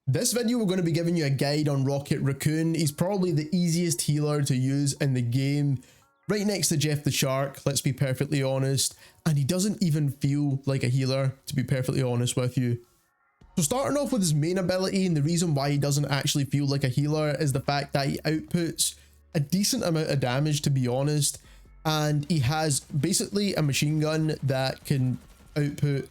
This video we're going to be giving you a guide on Rocket Raccoon. He's probably the easiest healer to use in the game, right next to Jeff the Shark, let's be perfectly honest, and he doesn't even feel like a healer, to be perfectly honest with you. So starting off with his main ability, and the reason why he doesn't actually feel like a healer is the fact that he outputs a decent amount of damage, to be honest, and he has basically a machine gun that can output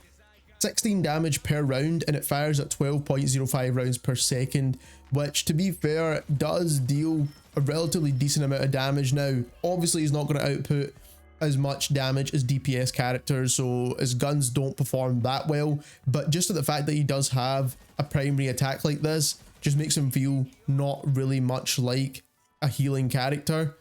16 damage per round, and it fires at 12.05 rounds per second, which, to be fair, does deal a relatively decent amount of damage. Now obviously he's not going to output as much damage as DPS characters, so his guns don't perform that well, but just the fact that he does have a primary attack like this just makes him feel not really much like a healing character.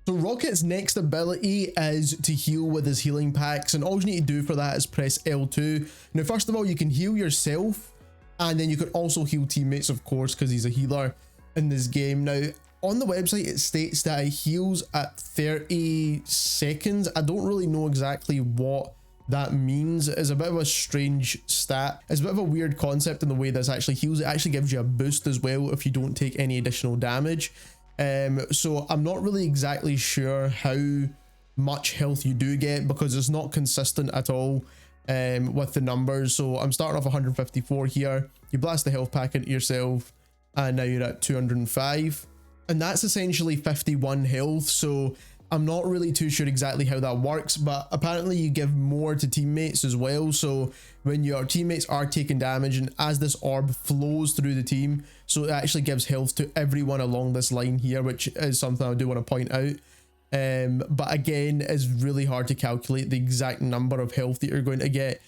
So Rocket's next ability is to heal with his healing packs, and all you need to do for that is press L2. Now first of all, you can heal yourself, and then you can also heal teammates, of course, because he's a healer in this game. Now on the website it states that it heals at 30 seconds. I don't really know exactly what that means. It's a bit of a strange stat. It's a bit of a weird concept in the way this actually heals. It actually gives you a boost as well if you don't take any additional damage. So I'm not really exactly sure how much health you do get, because it's not consistent at all with the numbers. So I'm starting off 154 here. You blast the health pack into yourself, and now you're at 205, and that's essentially 51 health. So I'm not really too sure exactly how that works, but apparently you give more to teammates as well. So when your teammates are taking damage, and as this orb flows through the team, so it actually gives health to everyone along this line here, which is something I do want to point out. But again, it's really hard to calculate the exact number of health that you're going to get.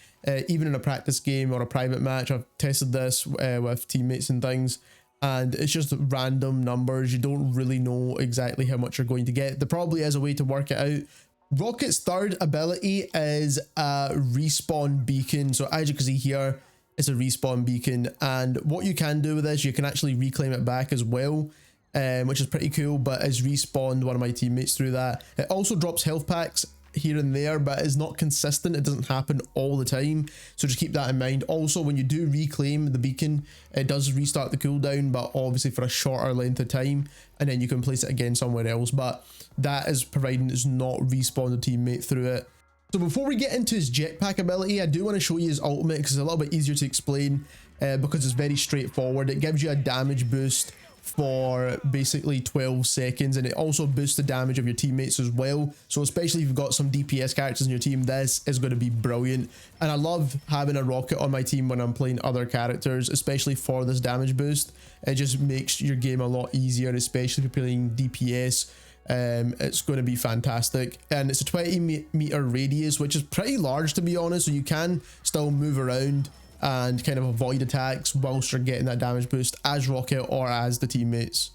Even in a practice game or a private match, I've tested this with teammates and things, and it's just random numbers. You don't really know exactly how much you're going to get. There probably is a way to work it out. Rocket's third ability is a respawn beacon. So as you can see here, it's a respawn beacon, and what you can do with this, you can actually reclaim it back as well, which is pretty cool. But it's respawned one of my teammates through that. It also drops health packs here and there, but it's not consistent. It doesn't happen all the time, so just keep that in mind. Also, when you do reclaim the beacon, it does restart the cooldown, but obviously for a shorter length of time, and then you can place it again somewhere else, but that is providing it's not respawned a teammate through it. So before we get into his jetpack ability, I do want to show you his ultimate, because it's a little bit easier to explain, because it's very straightforward. It gives you a damage boost for basically 12 seconds, and it also boosts the damage of your teammates as well. So especially if you've got some DPS characters in your team, this is going to be brilliant. And I love having a Rocket on my team when I'm playing other characters, especially for this damage boost. It just makes your game a lot easier, especially if you're playing DPS. It's going to be fantastic, and it's a 20-meter radius, which is pretty large, to be honest, so you can still move around and kind of avoid attacks whilst you're getting that damage boost as Rocket or as the teammates.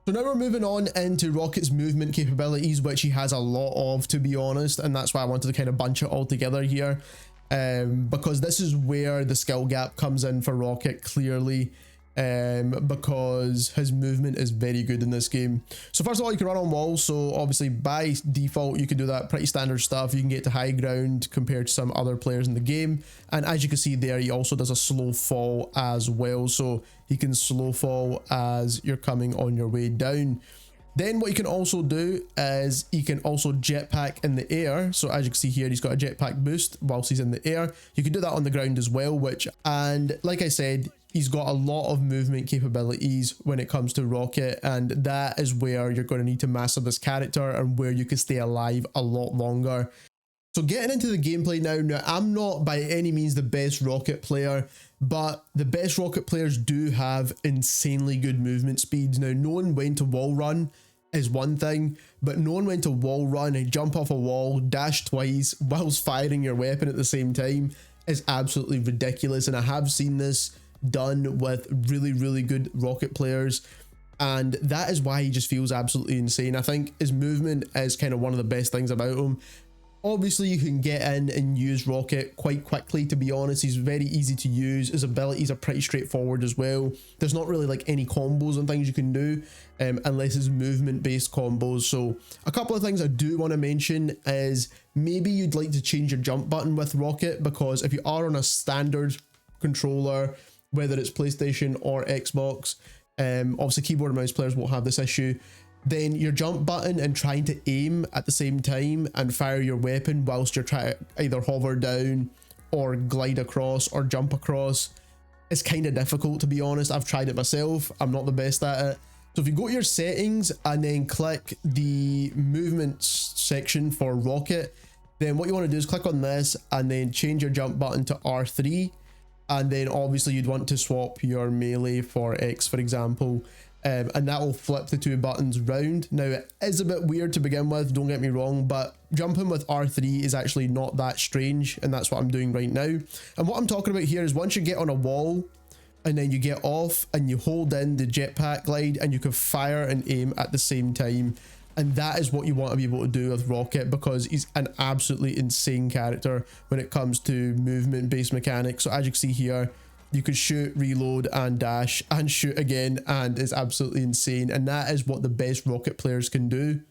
So now we're moving on into Rocket's movement capabilities, which he has a lot of, to be honest, and that's why I wanted to kind of bunch it all together here, because this is where the skill gap comes in for Rocket clearly, because his movement is very good in this game. So first of all, you can run on walls, so obviously by default you can do that, pretty standard stuff. You can get to high ground compared to some other players in the game, and as you can see there, he also does a slow fall as well, so he can slow fall as you're coming on your way down. Then what you can also do is you can also jetpack in the air. So as you can see here, he's got a jetpack boost whilst he's in the air. You can do that on the ground as well, and like I said, he's got a lot of movement capabilities when it comes to Rocket, and that is where you're going to need to master this character and where you can stay alive a lot longer. So getting into the gameplay now, I'm not by any means the best Rocket player, but the best Rocket players do have insanely good movement speeds. Now, knowing when to wall run is one thing, but knowing when to wall run and jump off a wall, dash twice whilst firing your weapon at the same time is absolutely ridiculous, and I have seen this done with really good Rocket players, and that is why he just feels absolutely insane. I think his movement is kind of one of the best things about him. Obviously you can get in and use Rocket quite quickly, to be honest. He's very easy to use. His abilities are pretty straightforward as well. There's not really like any combos and things you can do unless it's movement based combos. So a couple of things I do want to mention is maybe you'd like to change your jump button with Rocket, because if you are on a standard controller whether it's PlayStation or Xbox. Obviously keyboard and mouse players won't have this issue. Then your jump button and trying to aim at the same time and fire your weapon whilst you're trying to either hover down or glide across or jump across, it's kind of difficult, to be honest. I've tried it myself. I'm not the best at it. So if you go to your settings and then click the movement section for Rocket, then what you want to do is click on this and then change your jump button to R3. And then obviously you'd want to swap your melee for X, for example. And that will flip the two buttons round. Now it is a bit weird to begin with, don't get me wrong, but jumping with R3 is actually not that strange, and that's what I'm doing right now. And what I'm talking about here is once you get on a wall and then you get off and you hold in the jetpack glide and you can fire and aim at the same time. And that is what you want to be able to do with Rocket, because he's an absolutely insane character when it comes to movement based mechanics. So as you can see here, you can shoot, reload and dash and shoot again, and it's absolutely insane. And that is what the best Rocket players can do.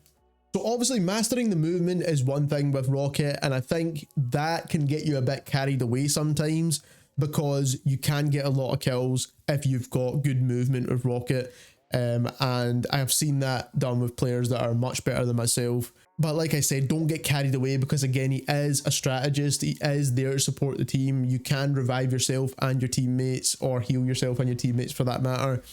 So obviously mastering the movement is one thing with Rocket, and I think that can get you a bit carried away sometimes, because you can get a lot of kills if you've got good movement with Rocket. And I have seen that done with players that are much better than myself. But like I said, don't get carried away, because again, he is a strategist. He is there to support the team. You can revive yourself and your teammates, or heal yourself and your teammates for that matter,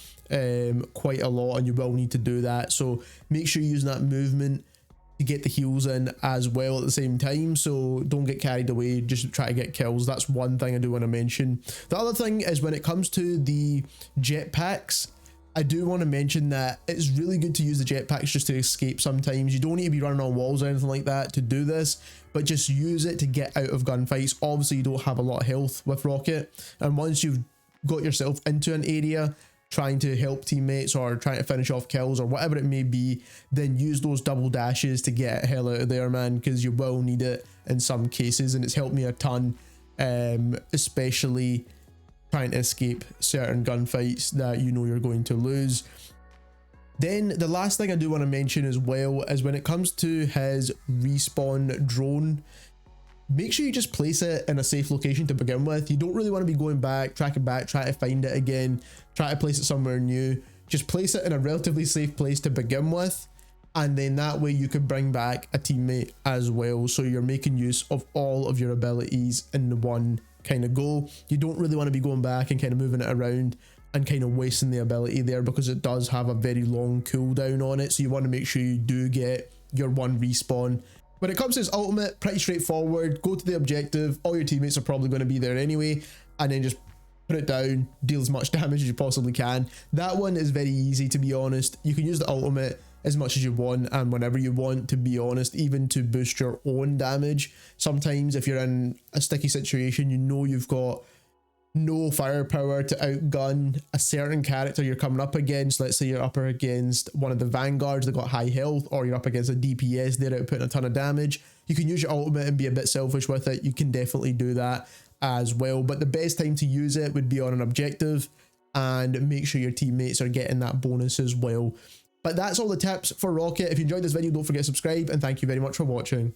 quite a lot, and you will need to do that. So make sure you're using that movement to get the heals in as well at the same time. So don't get carried away, just try to get kills. That's one thing I do want to mention. The other thing is when it comes to the jetpacks, I do want to mention that it's really good to use the jetpacks just to escape sometimes. You don't need to be running on walls or anything like that to do this, but just use it to get out of gunfights. Obviously, you don't have a lot of health with Rocket, and once you've got yourself into an area trying to help teammates or trying to finish off kills or whatever it may be, then use those double dashes to get hell out of there, man, because you will need it in some cases, and it's helped me a ton, especially trying to escape certain gunfights that you know you're going to lose. Then the last thing I do want to mention as well is when it comes to his respawn drone, make sure you just place it in a safe location to begin with. You don't really want to be going back, tracking back, try to find it again, try to place it somewhere new. Just place it in a relatively safe place to begin with, and then that way you can bring back a teammate as well. So you're making use of all of your abilities in the one kind of go. You don't really want to be going back and kind of moving it around and kind of wasting the ability there, because it does have a very long cooldown on it. So you want to make sure you do get your one respawn. When it comes to his ultimate, pretty straightforward. Go to the objective, all your teammates are probably going to be there anyway, and then just put it down, deal as much damage as you possibly can. That one is very easy, to be honest. You can use the ultimate as much as you want and whenever you want, to be honest, even to boost your own damage. Sometimes if you're in a sticky situation, you know you've got no firepower to outgun a certain character you're coming up against. Let's say you're up against one of the vanguards that got high health, or you're up against a DPS, they're outputting a ton of damage. You can use your ultimate and be a bit selfish with it. You can definitely do that as well, but the best time to use it would be on an objective, and make sure your teammates are getting that bonus as well. But that's all the tips for Rocket. If you enjoyed this video, don't forget to subscribe, and thank you very much for watching.